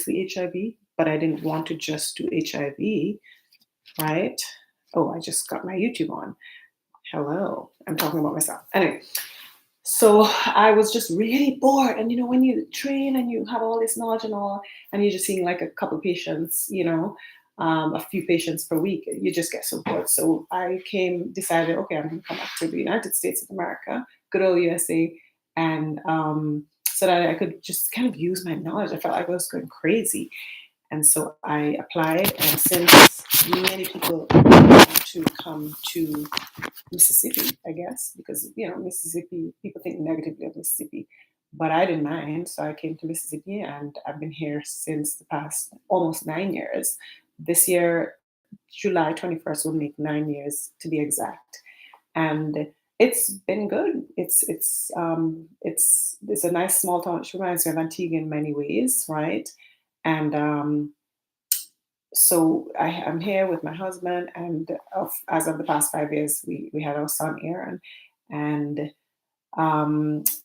mostly HIV, but I didn't want to just do HIV, right? Oh, I just got my YouTube on. Hello, I'm talking about myself. Anyway, so I was just really bored. And when you train and you have all this knowledge and all, and you're just seeing like a couple patients, a few patients per week, you just get so bored. So I decided, okay, I'm going to come back to the United States of America, good old USA, and so that I could just kind of use my knowledge. I felt like I was going crazy. And so I applied, and since many people want to come to Mississippi, I guess, because Mississippi, people think negatively of Mississippi, but I didn't mind, so I came to Mississippi, and I've been here since the past almost 9 years. This year, July 21st, will make 9 years to be exact, and it's been good. It's a nice small town. It reminds me of Antigua in many ways, right? And so I'm here with my husband, and as of the past 5 years, we had our son Aaron, and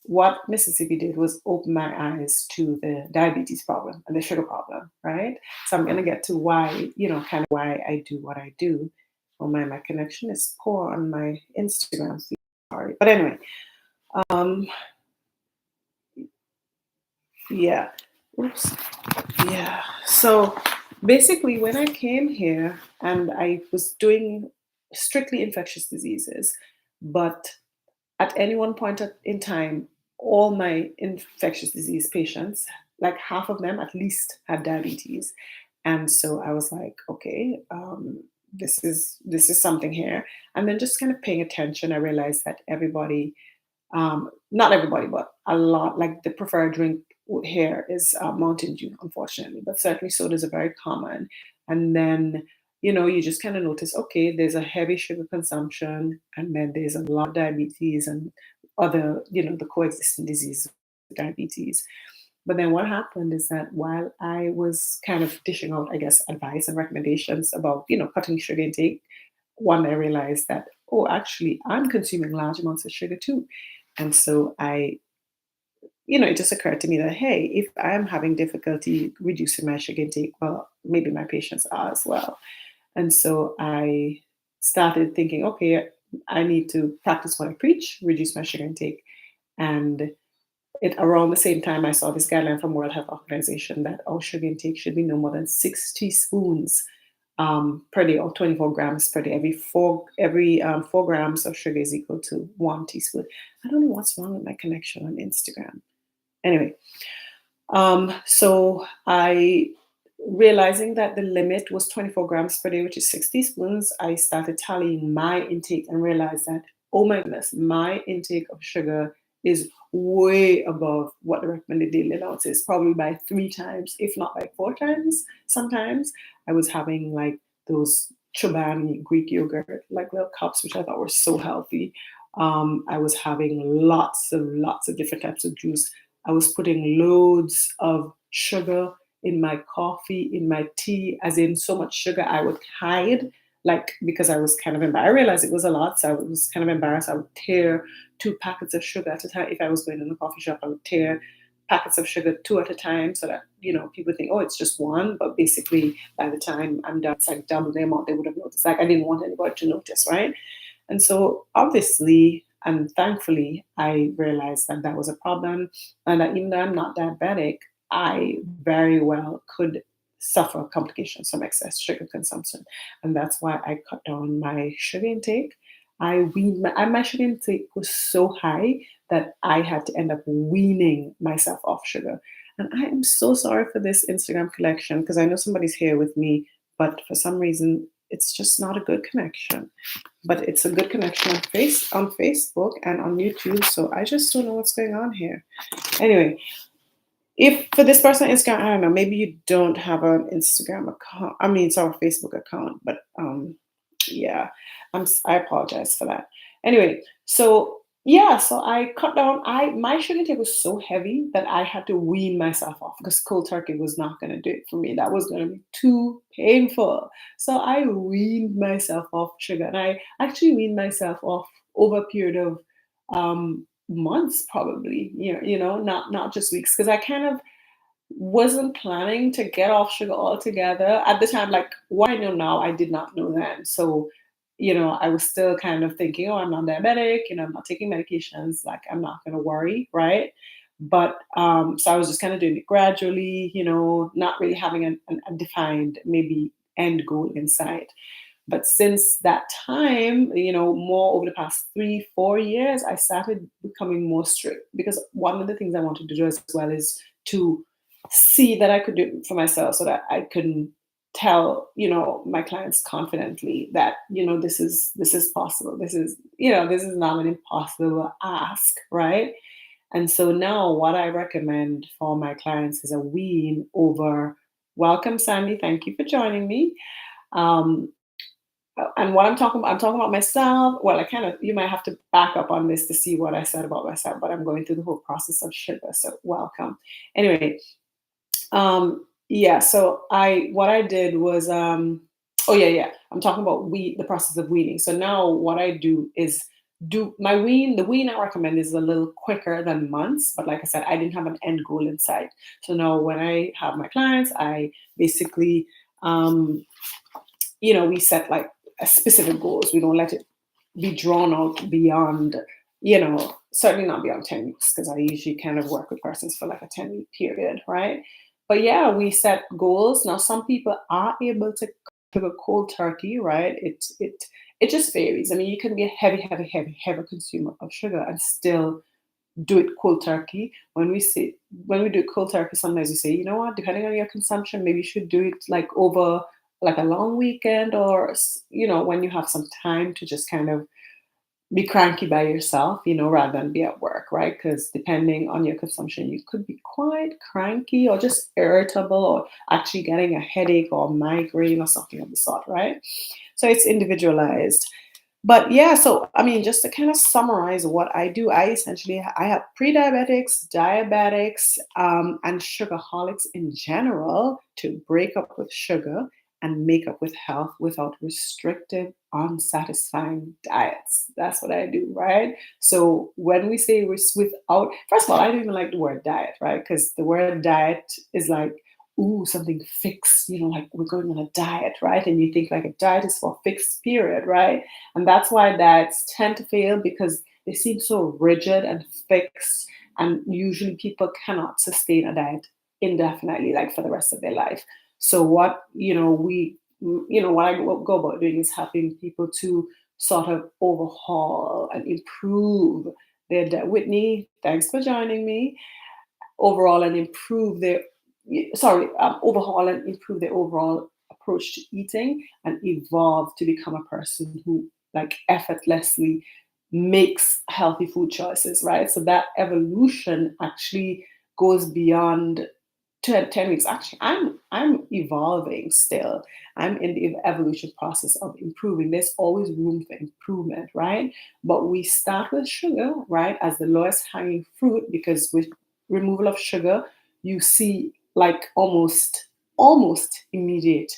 what Mississippi did was open my eyes to the diabetes problem and the sugar problem, right? So I'm gonna get to why, kind of why I do what I do. Oh my connection is poor on my Instagram feed. Sorry, but anyway, um, yeah, oops, yeah. So basically, when I came here and I was doing strictly infectious diseases, but at any one point in time, all my infectious disease patients, like half of them at least, had diabetes, and so I was like, okay, this is something here. And then just kind of paying attention, I realized that everybody, not everybody, but a lot, like the preferred drink here is Mountain Dew, unfortunately, but certainly sodas are very common. And then, you just kind of notice, okay, there's a heavy sugar consumption, and then there's a lot of diabetes and other, the coexisting diseases with diabetes. But then what happened is that while I was kind of dishing out, I guess, advice and recommendations about, cutting sugar intake, one, I realized that, oh, actually, I'm consuming large amounts of sugar too. And so it just occurred to me that, hey, if I'm having difficulty reducing my sugar intake, well, maybe my patients are as well. And so I started thinking, okay, I need to practice what I preach, reduce my sugar intake. And it around the same time, I saw this guideline from World Health Organization that our sugar intake should be no more than 6 teaspoons per day, or 24 grams per day. Every 4 grams of sugar is equal to 1 teaspoon. I don't know what's wrong with my connection on Instagram. Anyway, so I, realizing that the limit was 24 grams per day, which is 6 teaspoons, I started tallying my intake and realized that, oh my goodness, my intake of sugar is way above what the recommended daily allowance is, probably by 3 times, if not by 4 times. Sometimes I was having like those Chobani Greek yogurt, like little cups, which I thought were so healthy. I was having lots of different types of juice. I was putting loads of sugar in my coffee, in my tea, as in so much sugar I would hide, like because I was kind of embarrassed. I realized it was a lot, so I was kind of embarrassed. I would tear 2 packets of sugar at a time. If I was going in the coffee shop, I would tear packets of sugar two at a time so that people think, oh, it's just one, but basically by the time I'm done, it's like double the amount they would have noticed. Like I didn't want anybody to notice, right? And so obviously and thankfully, I realized that that was a problem, and that even though I'm not diabetic, I very well could suffer complications from excess sugar consumption. And that's why I cut down my sugar intake. My sugar intake was so high that I had to end up weaning myself off sugar. And I am so sorry for this Instagram collection because I know somebody's here with me, but for some reason, it's just not a good connection. But it's a good connection on Facebook and on YouTube. So I just don't know what's going on here. Anyway, if for this person on Instagram, I don't know, maybe you don't have an Instagram account. I mean, it's our Facebook account, but yeah, I apologize for that. Anyway, so yeah, so I cut down. My sugar intake was so heavy that I had to wean myself off because cold turkey was not going to do it for me. That was going to be too painful. So I weaned myself off sugar, and I actually weaned myself off over a period of months, probably. Not just weeks, because I kind of wasn't planning to get off sugar altogether at the time. Like what I know now, I did not know then. So, I was still kind of thinking, oh, I'm not diabetic, I'm not taking medications, like I'm not gonna worry, right? But so I was just kind of doing it gradually, not really having a defined maybe end goal in sight. But since that time, more over the past 3, 4 years, I started becoming more strict because one of the things I wanted to do as well is to see that I could do it for myself so that I can tell, my clients confidently that, this is possible. This is not an impossible ask, right? And so now what I recommend for my clients is a wean over welcome, Sandy. Thank you for joining me. Um, and what I'm talking about myself. Well, I kind of, you might have to back up on this to see what I said about myself, but I'm going through the whole process of sugar. So welcome. Anyway, yeah, so what I did was, oh yeah, yeah, I'm talking about the process of weaning. So now what I do is do my the wean I recommend is a little quicker than months, but like I said, I didn't have an end goal in sight. So now when I have my clients, I basically, um, we set like a specific goals. We don't let it be drawn out beyond, certainly not beyond 10 weeks, because I usually kind of work with persons for like a 10-week period, right? But yeah, we set goals. Now, some people are able to go cold turkey, right? It just varies. I mean, you can be a heavy, heavy, heavy, heavy consumer of sugar and still do it cold turkey. When we do cold turkey, sometimes we say, you know what, depending on your consumption, maybe you should do it like over like a long weekend, or when you have some time to just kind of be cranky by yourself, rather than be at work, right? Because depending on your consumption, you could be quite cranky or just irritable or actually getting a headache or migraine or something of the sort, right? So it's individualized. But yeah, so I mean, just to kind of summarize what I do, I have pre-diabetics, diabetics, and sugarholics in general to break up with sugar and make up with health without restrictive, unsatisfying diets. That's what I do, right? So when we say without, first of all, I don't even like the word diet, right? Because the word diet is like, ooh, something fixed, like we're going on a diet, right? And you think like a diet is for a fixed period, right? And that's why diets tend to fail because they seem so rigid and fixed. And usually people cannot sustain a diet indefinitely, like for the rest of their life. So what, what I go about doing is helping people to sort of overhaul and improve their diet. Whitney, thanks for joining me. Overall and improve their overhaul and improve their overall approach to eating and evolve to become a person who like effortlessly makes healthy food choices, right? So that evolution actually goes beyond 10 weeks. Actually, I'm evolving still. I'm in the evolution process of improving. There's always room for improvement, right? But we start with sugar, right, as the lowest hanging fruit, because with removal of sugar, you see like almost immediate.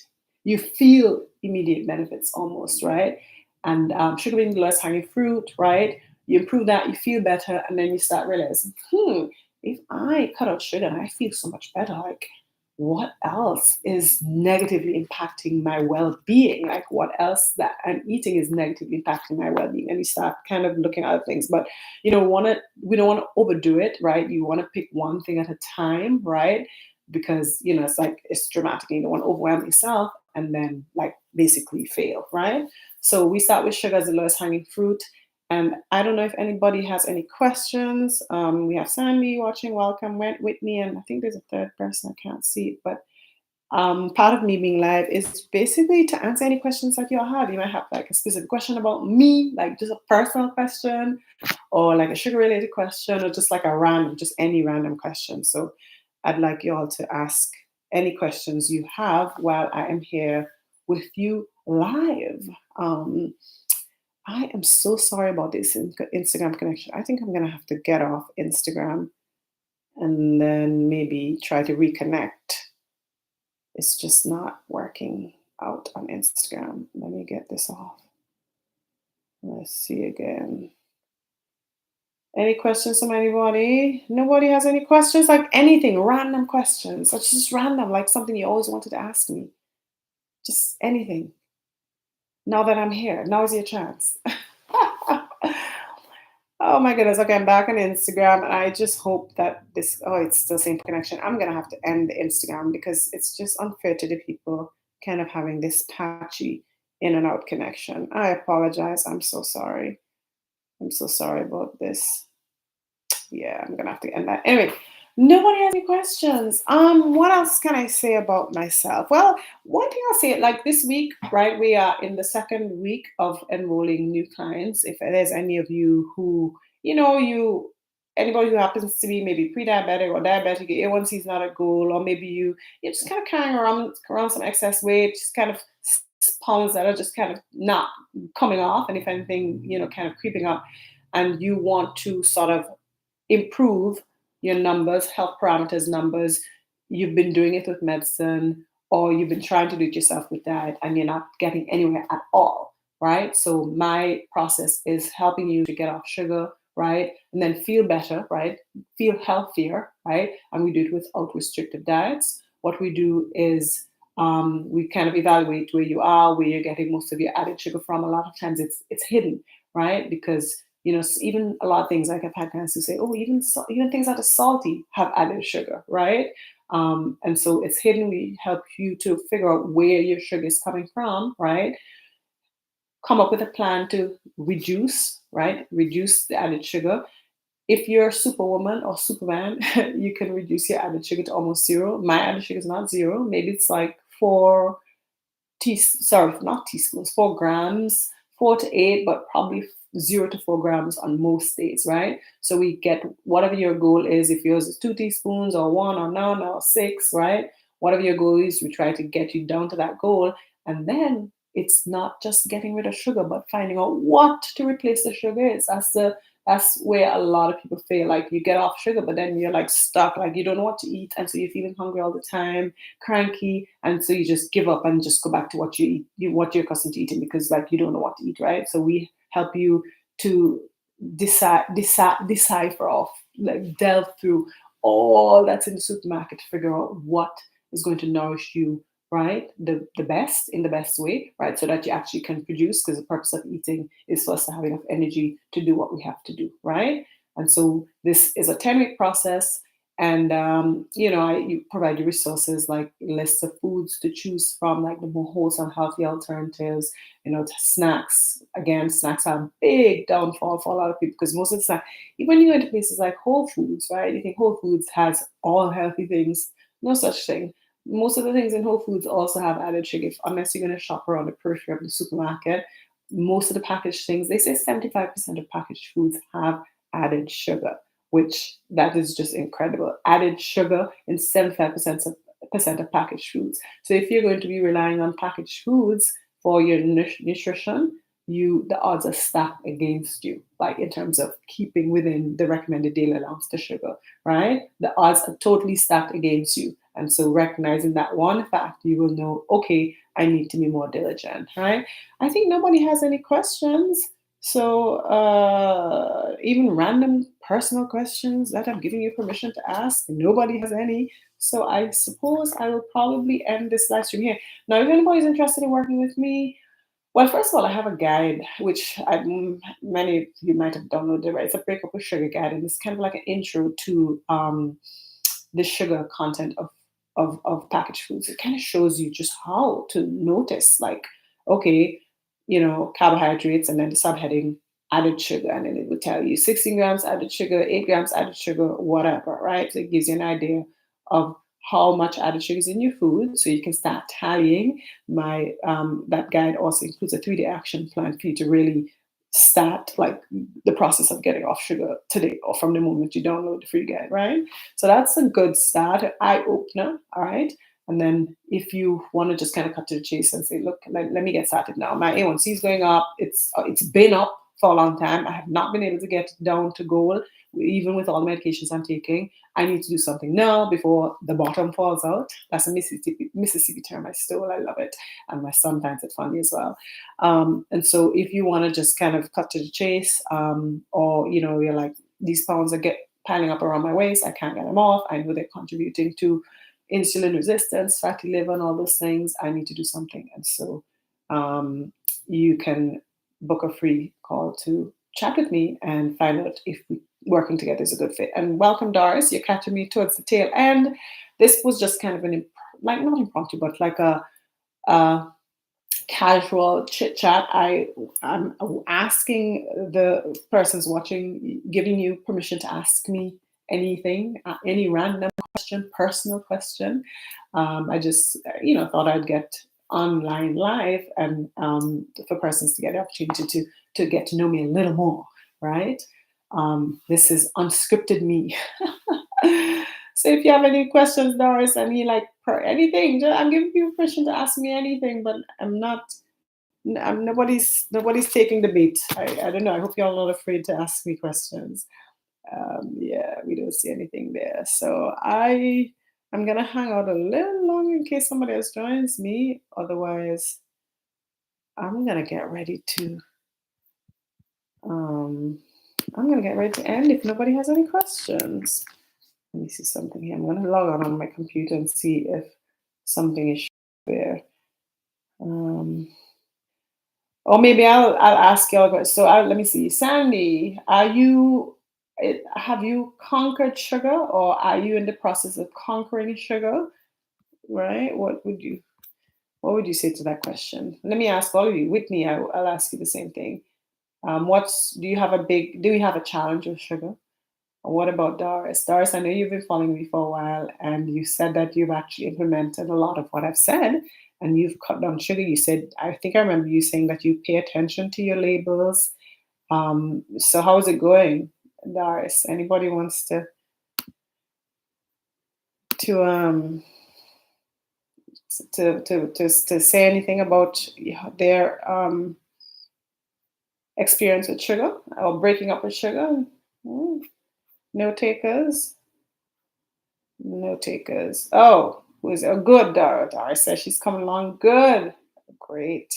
You feel immediate benefits almost, right? And sugar being the lowest hanging fruit, right? You improve that, you feel better, and then you start realizing, if I cut out sugar and I feel so much better, like what else is negatively impacting my well-being? Like what else that I'm eating is negatively impacting my well-being? And you start kind of looking at other things. But we don't want to overdo it, right? You want to pick one thing at a time, right? Because it's like it's dramatic. You don't want to overwhelm yourself and then like basically fail, right? So we start with sugar as the lowest hanging fruit. And I don't know if anybody has any questions. We have Sandy watching. Welcome, Whitney, and I think there's a third person. I can't see it, but part of me being live is basically to answer any questions that you all have. You might have like a specific question about me, like just a personal question, or like a sugar-related question, or just like just any random question. So I'd like you all to ask any questions you have while I am here with you live. I am so sorry about this Instagram connection. I think I'm going to have to get off Instagram and then maybe try to reconnect. It's just not working out on Instagram. Let me get this off. Let's see again. Any questions from anybody? Nobody has any questions? Like anything, random questions. That's just random, like something you always wanted to ask me. Just anything. Now that I'm here, now is your chance. Oh my goodness. Okay, I'm back on Instagram and I just hope that this, oh, it's still saying connection. I'm going to have to end the Instagram because it's just unfair to the people kind of having this patchy in and out connection. I apologize. I'm so sorry. I'm so sorry about this. Yeah, I'm gonna have to end that. Anyway, nobody has any questions. What else can I say about myself? Well, one thing I'll say, like this week, right? We are in the second week of enrolling new clients. If there's any of you who, anybody who happens to be maybe pre-diabetic or diabetic, your A1C is not a goal, or maybe you're just kind of carrying around some excess weight, just kind of pounds that are just kind of not coming off, and if anything, kind of creeping up, and you want to sort of improve your numbers, health parameters numbers. You've been doing it with medicine, or you've been trying to do it yourself with diet, and you're not getting anywhere at all, right? So my process is helping you to get off sugar, right? And then feel better, right? Feel healthier, right? And we do it without restrictive diets. What we do is we kind of evaluate where you are, where you're getting most of your added sugar from. A lot of times it's hidden, right? Because even a lot of things, like I've had clients who say, oh, even things that are salty have added sugar, right? And so it's hidden. We help you to figure out where your sugar is coming from, right? Come up with a plan to reduce, right? Reduce the added sugar. If you're a superwoman or superman, you can reduce your added sugar to almost zero. My added sugar is not zero. Maybe it's like sorry, not teaspoons, 4 grams, 4 to 8, but probably 0 to 4 grams on most days, right? So we get whatever your goal is. If yours is 2 teaspoons or one or none or six, right? Whatever your goal is, we try to get you down to that goal. And then it's not just getting rid of sugar, but finding out what to replace the sugar is. That's where a lot of people fail. Like you get off sugar, but then you're like stuck, like you don't know what to eat, and so you're feeling hungry all the time, cranky, and so you just give up and just go back to what you eat, what you're accustomed to eating, because like you don't know what to eat, right? So we help you to decipher off, like delve through all that's in the supermarket to figure out what is going to nourish you, right? The best, in the best way, right? So that you actually can produce, because the purpose of eating is for us to have enough energy to do what we have to do, right? And so this is a 10-week process. And you provide you resources like lists of foods to choose from, like the more wholesome, healthy alternatives. Snacks. Again, snacks are a big downfall for a lot of people, because most of the snacks, even when you go into places like Whole Foods, right? You think Whole Foods has all healthy things. No such thing. Most of the things in Whole Foods also have added sugar, unless you're going to shop around the periphery of the supermarket. Most of the packaged things, they say 75% of packaged foods have added sugar, which that is just incredible. Added sugar in 75% of packaged foods. So if you're going to be relying on packaged foods for your nutrition, the odds are stacked against you, like in terms of keeping within the recommended daily allowance to sugar, right? The odds are totally stacked against you. And so recognizing that one fact, you will know, okay, I need to be more diligent, right? I think nobody has any questions. So even random personal questions that I'm giving you permission to ask, nobody has any. So I suppose I will probably end this live stream here. Now, if anybody's interested in working with me, well, first of all, I have a guide, which many of you might have downloaded, right? It's a breakup with sugar guide, and it's kind of like an intro to the sugar content of packaged foods. It kind of shows you just how to notice, like, okay, carbohydrates, and then the subheading added sugar, and then it will tell you 16 grams added sugar, 8 grams added sugar, whatever, right? So it gives you an idea of how much added sugar is in your food, so you can start tallying. My that guide also includes a 3-day action plan for you to really start like the process of getting off sugar today, or from the moment you download the free guide, right? So that's a good start, an eye opener, all right? And then if you want to just kind of cut to the chase and say, look, let me get started now. My A1C is going up. It's been up for a long time. I have not been able to get down to goal, even with all the medications I'm taking. I need to do something now before the bottom falls out. That's a Mississippi term I stole. I love it. And my son finds it funny as well. And so if you want to just kind of cut to the chase, or you're like, these pounds are get piling up around my waist. I can't get them off. I know they're contributing to insulin resistance, fatty liver, and all those things. I need to do something. And so um, you can book a free call to chat with me and find out if working together is a good fit. And welcome, Doris. You're catching me towards the tail end. This was just kind of like not impromptu, but like a casual chit chat. I'm asking the persons watching, giving you permission to ask me anything, any random question, personal question. I just thought I'd get online live and for persons to get the opportunity to get to know me a little more, right? This is unscripted me. So if you have any questions, Doris, any like anything, I'm giving you permission to ask me anything, but I'm not. Nobody's taking the bait. I don't know. I hope y'all not afraid to ask me questions. Yeah, we don't see anything there. So I'm gonna hang out a little longer in case somebody else joins me. Otherwise, I'm gonna get ready to um I'm gonna get ready to end if nobody has any questions. Let me see something here. I'm gonna log on my computer and see if something is there. Um, or maybe I'll ask you. So let me see. Sandy, have you conquered sugar, or are you in the process of conquering sugar? Right? What would you say to that question? Let me ask all of you. With me, I'll ask you the same thing. Do you have a challenge with sugar? What about Doris? Doris, I know you've been following me for a while, and you said that you've actually implemented a lot of what I've said, and you've cut down sugar. You said, I think I remember you saying that you pay attention to your labels. So how is it going, Doris? Anybody wants to um to say anything about their experience with sugar or breaking up with sugar? Mm, no takers. No takers. Oh, who's a good Dara? Dara says she's coming along good. Great.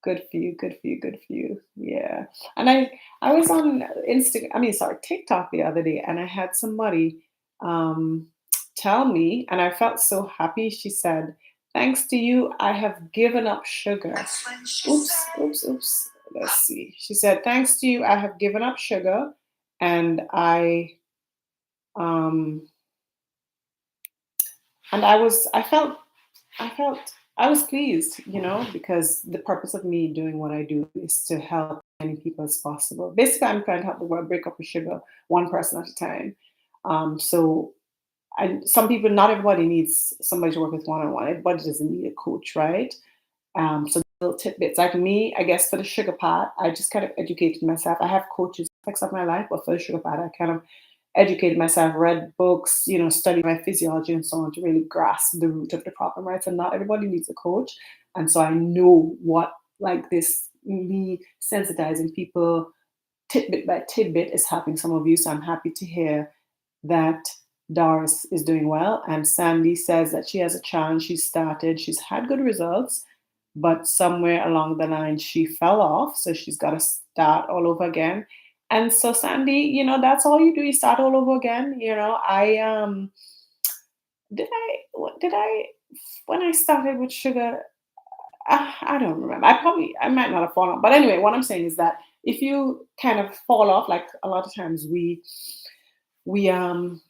Good for you. Good for you. Good for you. Yeah. And I was on Instagram. I mean, sorry, TikTok the other day, and I had somebody um, tell me, and I felt so happy. She said, "Thanks to you, I have given up sugar." Oops. Oops. Oops. Let's see. She said, "Thanks to you, I have given up sugar, and um, I felt I was pleased, because the purpose of me doing what I do is to help as many people as possible. Basically, I'm trying to help the world break up with sugar one person at a time. So, some people, not everybody needs somebody to work with one on one. Everybody doesn't need a coach, right? So little tidbits like me, I guess for the sugar part, I just kind of educated myself. I have coaches aspects of my life, but for the sugar part, I kind of educated myself, read books, studied my physiology and so on to really grasp the root of the problem, right? So not everybody needs a coach. And so I know what like this me sensitizing people tidbit by tidbit is helping some of you. So I'm happy to hear that Doris is doing well. And Sandy says that she has a challenge she started. She's had good results, but somewhere along the line she fell off. So she's got to start all over again. And so Sandy, that's all you do. You start all over again. Did I when I started with sugar, I don't remember. I might not have fallen off. But anyway, what I'm saying is that if you kind of fall off, like a lot of times we um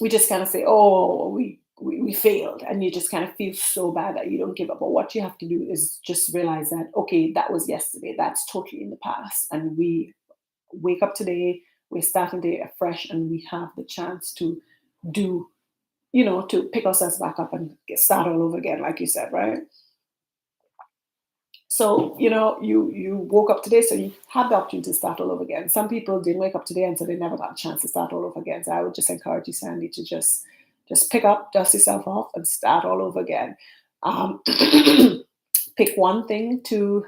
we just kind of say, oh, we failed, and you just kind of feel so bad that you don't give up. But what you have to do is just realize that, okay, that was yesterday, that's totally in the past, and we wake up today, we're starting the day afresh, and we have the chance to do, to pick ourselves back up and start all over again, like you said, right? So, you woke up today, so you have the opportunity to start all over again. Some people didn't wake up today, and so they never got a chance to start all over again. So I would just encourage you, Sandy, to just pick up, dust yourself off, and start all over again. Um, Pick one thing to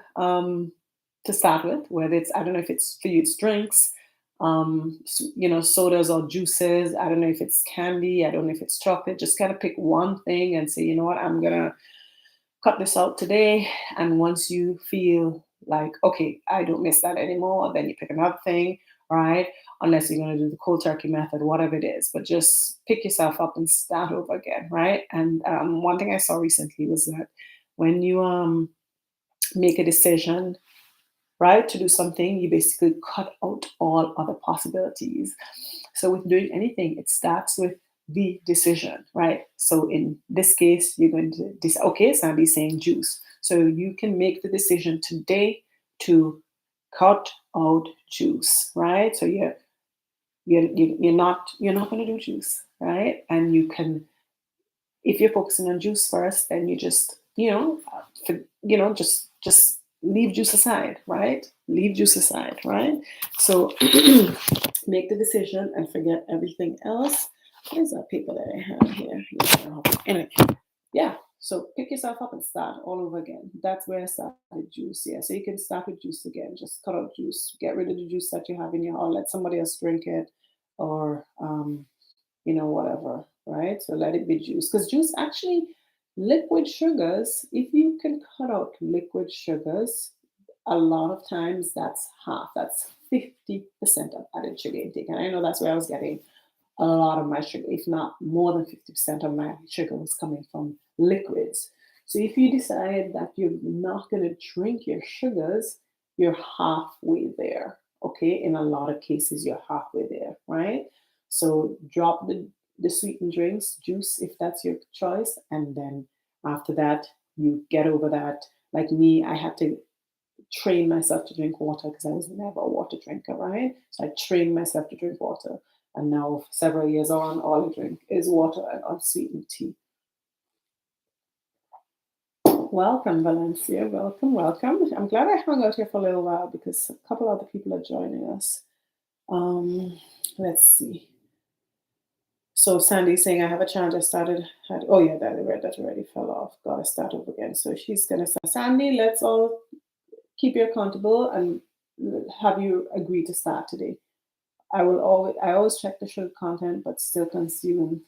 start with, whether it's, I don't know if it's for you, it's drinks, sodas or juices. I don't know if it's candy. I don't know if it's chocolate. Just kind of pick one thing and say, you know what, I'm gonna cut this out today. And once you feel like, okay, I don't miss that anymore, then you pick another thing, right? unless you're going to do the cold turkey method, whatever it is. But just pick yourself up and start over again, right? And one thing I saw recently was that when you make a decision, right, to do something, you basically cut out all other possibilities. So with doing anything, it starts with the decision, right? So in this case, you're going to decide, okay, Sandy's saying juice. So you can make the decision today to cut out juice, right? So you're not going to do juice, right? And you can, if you're focusing on juice first, then you just, just leave juice aside, right? Leave juice aside, right? So make the decision and forget everything else. Where's that paper that I have here? Anyway, yeah. So pick yourself up and start all over again. That's where I started juice. Yeah. So you can start with juice again. Just cut out juice. Get rid of the juice that you have in your house. Let somebody else drink it, or whatever, right? So let it be juice. Because juice actually, liquid sugars, if you can cut out liquid sugars, a lot of times that's half, that's 50% of added sugar intake. And I know that's where I was getting a lot of my sugar, if not more than 50% of my sugar was coming from liquids. So if you decide that you're not going to drink your sugars, you're halfway there. Okay, in a lot of cases, you're halfway there, right? So drop the sweetened drinks, juice, if that's your choice. And then after that, you get over that. Like me, I had to train myself to drink water because I was never a water drinker, right? So I trained myself to drink water. And now, several years on, all I drink is water and unsweetened tea. Welcome, Valencia. Welcome, welcome. I'm glad I hung out here for a little while because a couple other people are joining us. Let's see. So Sandy's saying, I have a challenge. Oh yeah, that already fell off. Gotta start over again. So she's gonna say, Sandy, let's all keep you accountable and have you agree to start today. I always check the sugar content, but still consume.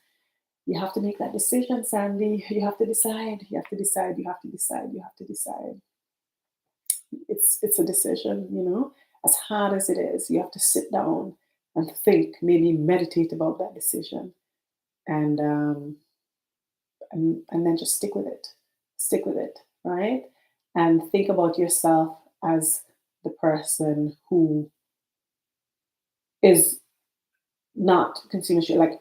You have to make that decision, Sandy. You have to decide. You have to decide. You have to decide. You have to decide. It's a decision, As hard as it is, you have to sit down and think, maybe meditate about that decision, and and then just stick with it. Stick with it, right? And think about yourself as the person who is not consuming sugar. Like,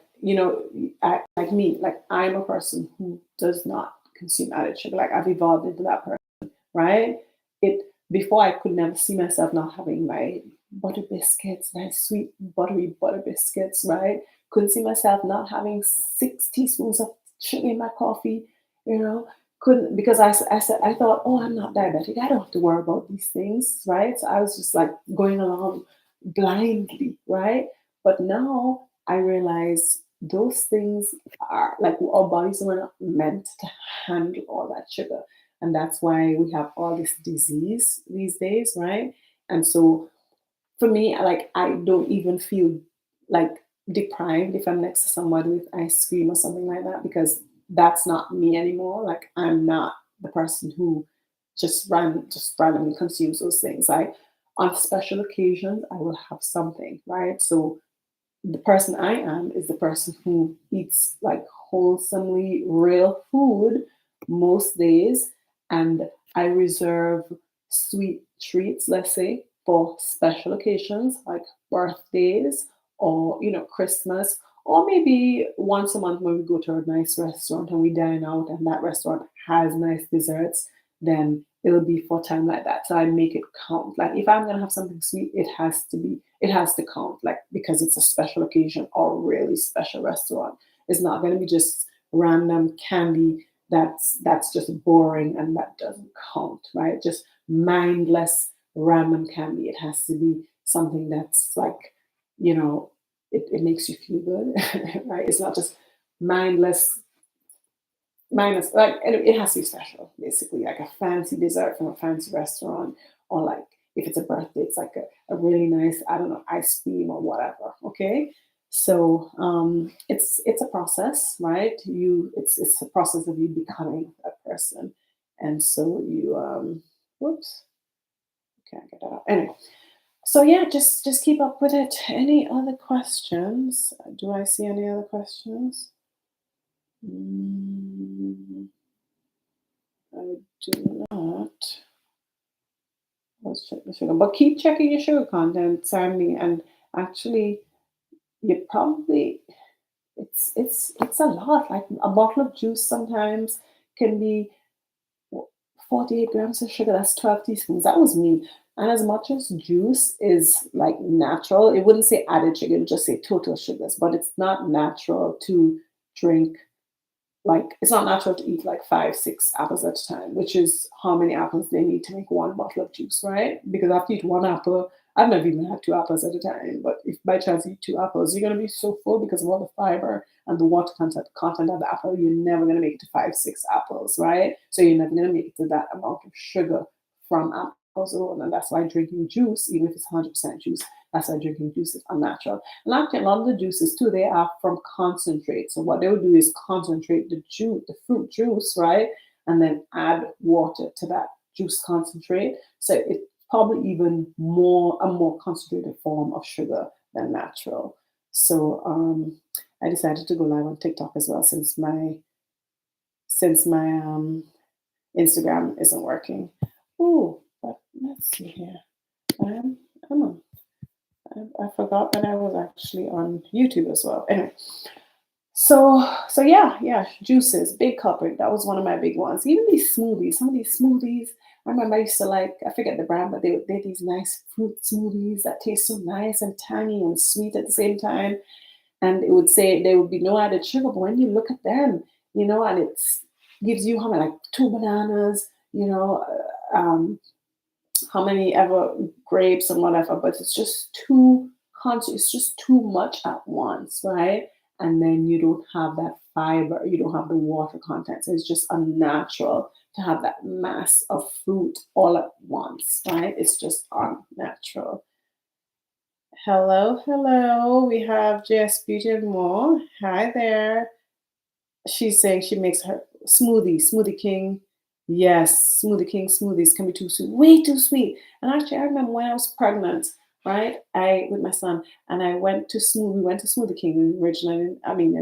like me, like I'm a person who does not consume added sugar. Like I've evolved into that person, right? It Before I could never see myself not having my butter biscuits, nice sweet buttery butter biscuits, right? Couldn't see myself not having 6 teaspoons of sugar in my coffee, you know. Couldn't, because I said, I thought, oh, I'm not diabetic. I don't have to worry about these things, right? So I was just like going along blindly, right? But now I realize those things are like, our bodies were not meant to handle all that sugar. And that's why we have all this disease these days, right? And so for me, like I don't even feel like deprived if I'm next to somebody with ice cream or something like that, because that's not me anymore. Like I'm not the person who just randomly consumes those things. Like on special occasions, I will have something, right? So the person I am is the person who eats like wholesomely real food most days, and I reserve sweet treats, let's say, for special occasions like birthdays or Christmas, or maybe once a month when we go to a nice restaurant and we dine out and that restaurant has nice desserts, then it'll be for time like that. So I make it count. Like if I'm gonna have something sweet, it has to count, like because it's a special occasion or a really special restaurant. It's not gonna be just random candy that's just boring and that doesn't count, right? Just mindless random candy. It has to be something that's like, it makes you feel good, right? It's not just mindless minus, like, and it has to be special, basically, like a fancy dessert from a fancy restaurant, or like if it's a birthday, it's like a really nice, I don't know, ice cream or whatever. Okay. So it's a process, right? It's a process of you becoming that person. And so you whoops, can't get that out. Anyway, So yeah, just keep up with it. Any other questions? Do I see any other questions? Mm, I do not. Let's check the sugar. But keep checking your sugar content, Sandy. And actually, you probably it's a lot. Like a bottle of juice sometimes can be 48 grams of sugar. That's 12 teaspoons. That was me. And as much as juice is like natural, it wouldn't say added sugar, it would just say total sugars, but it's not natural to drink, like it's not natural to eat like 5 6 apples at a time, which is how many apples they need to make one bottle of juice, right? Because after you eat one apple, I've never even had 2 apples at a time, but if by chance you eat 2 apples, you're gonna be so full because of all the fiber and the water content of the apple. You're never gonna make it to 5 6 apples, right? So you're never gonna make it to that amount of sugar from apples alone, and that's why drinking juice, even if it's 100% juice, that's why drinking juice is unnatural. And actually, a lot of the juices too, they are from concentrate. So what they would do is concentrate the juice, the fruit juice, right? And then add water to that juice concentrate. So it's probably even more concentrated form of sugar than natural. So I decided to go live on TikTok as well since my Instagram isn't working. Oh, but let's see here. I'm I'm on I forgot that I was actually on YouTube as well. Anyway, so yeah, juices, big culprit. That was one of my big ones. Even these smoothies, some of these smoothies. I remember I used to like, I forget the brand, but they had these nice fruit smoothies that taste so nice and tangy and sweet at the same time. And it would say there would be no added sugar, but when you look at them, and it's gives you how many, like 2 bananas, how many ever grapes and whatever, but it's just too it's just too much at once, right? And then you don't have that fiber, you don't have the water content. So it's just unnatural to have that mass of fruit all at once, right? It's just unnatural. Hello, hello. We have JS Beauty and More. Hi there. She's saying she makes her Smoothie King. Yes, Smoothie King smoothies can be too sweet, way too sweet. And actually, I remember when I was pregnant, right? I with my son, and we went to Smoothie King originally. I mean,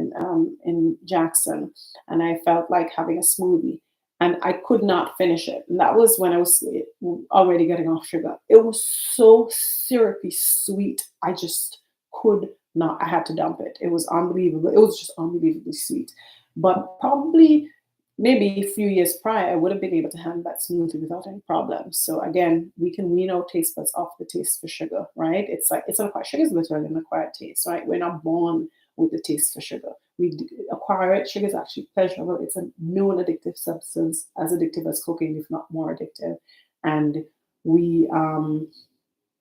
in Jackson, and I felt like having a smoothie, and I could not finish it. And that was when I was already getting off sugar. It was so syrupy sweet. I just could not. I had to dump it. It was unbelievable. It was just unbelievably sweet. But probably maybe a few years prior, I would have been able to handle that smoothie without any problems. So again, we can wean our taste buds off the taste for sugar, right? It's like it's an acquired sugar is literally an acquired taste, right? We're not born with the taste for sugar. Acquire it. Sugar is actually pleasurable. It's a known addictive substance, as addictive as cocaine, if not more addictive. And we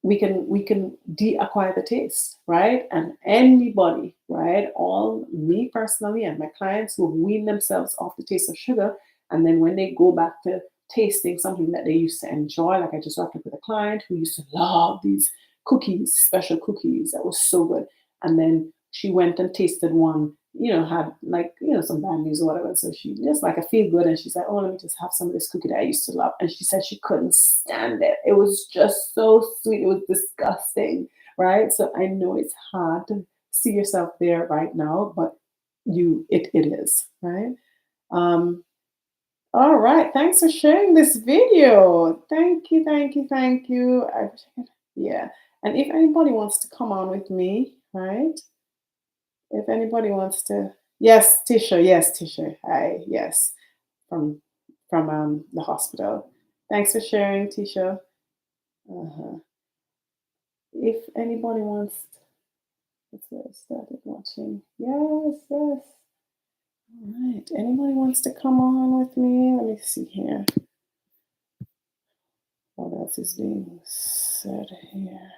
we can de-acquire the taste, right? And anybody, right, all me personally and my clients will wean themselves off the taste of sugar, and then when they go back to tasting something that they used to enjoy, like I just wrapped up with a client who used to love these cookies, special cookies that was so good, and then she went and tasted one, had like, some bad news or whatever. So she just like, I feel good. And she's like, oh, let me just have some of this cookie that I used to love. And she said she couldn't stand it. It was just so sweet. It was disgusting. Right. So I know it's hard to see yourself there right now, but it is. Right. Um, all right. Thanks for sharing this video. Thank you. Thank you. Thank you. Yeah. And if anybody wants to come on with me, right? If anybody wants to, yes, Tisha, yes, Tisha, hi, yes, from the hospital. Thanks for sharing, Tisha. Uh-huh. If anybody wants, that's where I started watching. Yes, yes. All right. Anybody wants to come on with me? Let me see here. What else is being said here?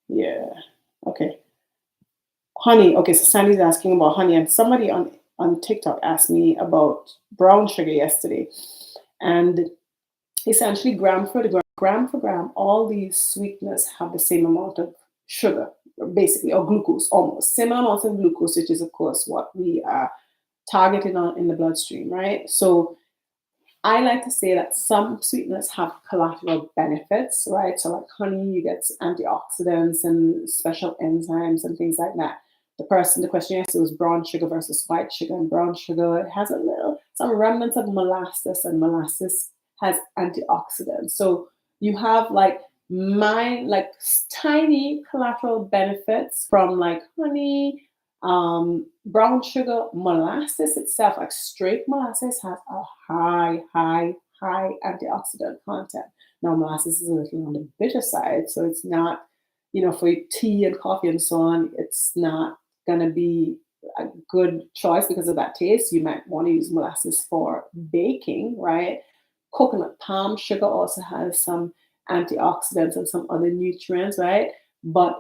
Yeah. Okay. Honey. Okay, so Sandy's asking about honey, and somebody on TikTok asked me about brown sugar yesterday, and essentially gram for gram, all these sweeteners have the same amount of sugar, basically, or glucose, almost similar amounts of glucose, which is of course what we are targeting on in the bloodstream, right? So I like to say that some sweeteners have collateral benefits, right? So, like honey, you get antioxidants and special enzymes and things like that. The question yesterday was brown sugar versus white sugar, and brown sugar it has some remnants of molasses, and molasses has antioxidants. So you have tiny collateral benefits from like honey, brown sugar, molasses itself, like straight molasses, has a high antioxidant content. Now, molasses is a little on the bitter side, so it's not, for tea and coffee and so on, it's not gonna be a good choice because of that taste. You might want to use molasses for baking, right? Coconut palm sugar also has some antioxidants and some other nutrients, right? But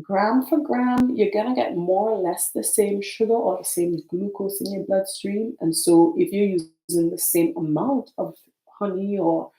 gram for gram, you're gonna get more or less the same sugar or the same glucose in your bloodstream. And so if you're using the same amount of honey or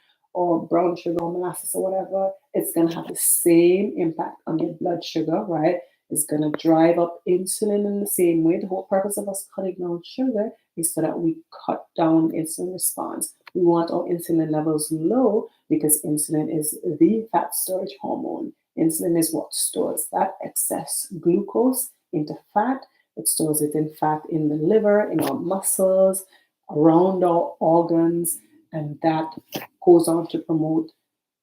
brown sugar or molasses or whatever, it's gonna have the same impact on your blood sugar, right? It's gonna drive up insulin in the same way. The whole purpose of us cutting down sugar is so that we cut down insulin response. We want our insulin levels low because insulin is the fat storage hormone. Insulin is what stores that excess glucose into fat. It stores it in fat in the liver, in our muscles, around our organs, and that goes on to promote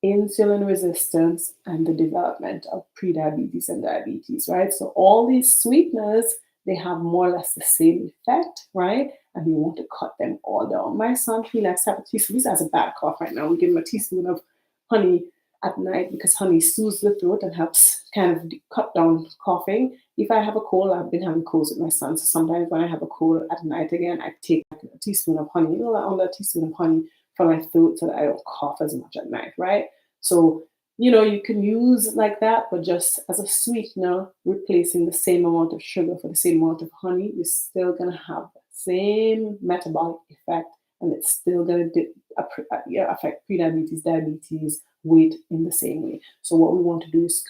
insulin resistance and the development of prediabetes and diabetes, right? So all these sweeteners, they have more or less the same effect, right? And we want to cut them all down. My son, he likes to have a teaspoon. He has a bad cough right now. We give him a teaspoon of honey at night because honey soothes the throat and helps kind of cut down coughing. If I have a cold, I've been having colds with my son. So sometimes when I have a cold at night again, I take a teaspoon of honey, only a teaspoon of honey for my throat so that I don't cough as much at night, right? So, you can use like that, but just as a sweetener, replacing the same amount of sugar for the same amount of honey, you're still going to have the same metabolic effect, and it's still going to affect prediabetes, diabetes, weight in the same way. So what we want to do is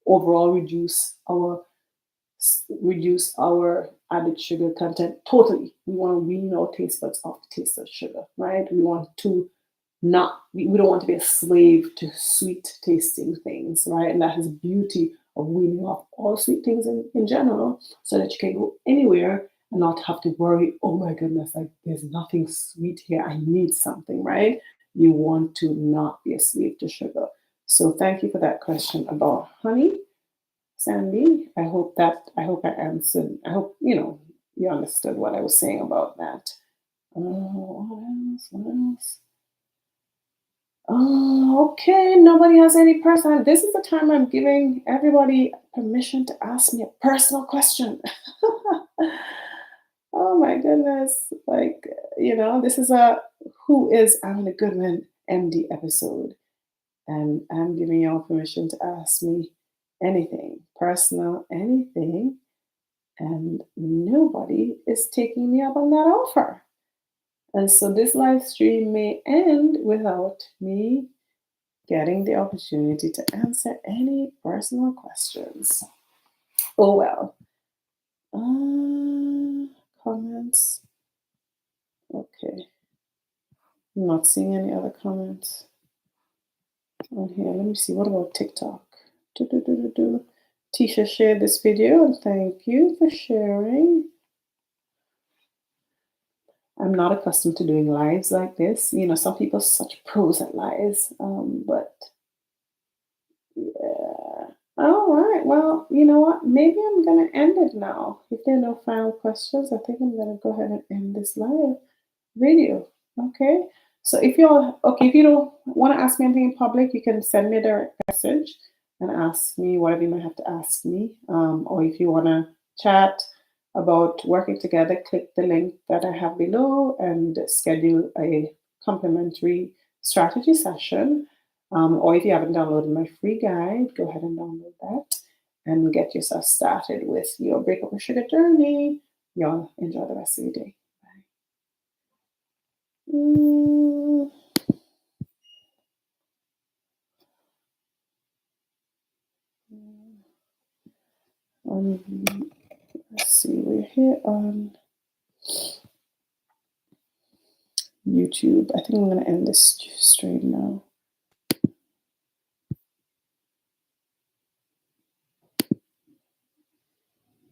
overall reduce our added sugar content totally. We want to wean our taste buds off the taste of sugar, right? We want to not we don't want to be a slave to sweet tasting things, right? And that is the beauty of weaning off all sweet things in general, so that you can go anywhere and not have to worry, oh my goodness, like there's nothing sweet here, I need something, right? You want to not be a slave to sugar. So thank you for that question about honey, Sandy. I hope I answered. I hope you understood what I was saying about that. What else? What else? Oh, okay. Nobody has any personal. This is the time I'm giving everybody permission to ask me a personal question. Oh my goodness. Like, this is a Who is Amina Goodwin MD episode. And I'm giving y'all permission to ask me anything, personal, anything. And nobody is taking me up on that offer. And so this live stream may end without me getting the opportunity to answer any personal questions. Oh well. Comments. Okay. I'm not seeing any other comments on here. Let me see. What about TikTok? Tisha shared this video, and thank you for sharing. I'm not accustomed to doing lives like this. Some people are such pros at lives, but yeah. All right. Well, you know what? Maybe I'm gonna end it now. If there are no final questions, I think I'm gonna go ahead and end this live video. Okay. So if you don't want to ask me anything in public, you can send me a direct message and ask me whatever you might have to ask me. Or if you want to chat about working together, click the link that I have below and schedule a complimentary strategy session. Or if you haven't downloaded my free guide, go ahead and download that and get yourself started with your Break Up with Sugar journey. Y'all enjoy the rest of your day. Bye. Let's see, we're here on YouTube. I think I'm gonna end this stream now.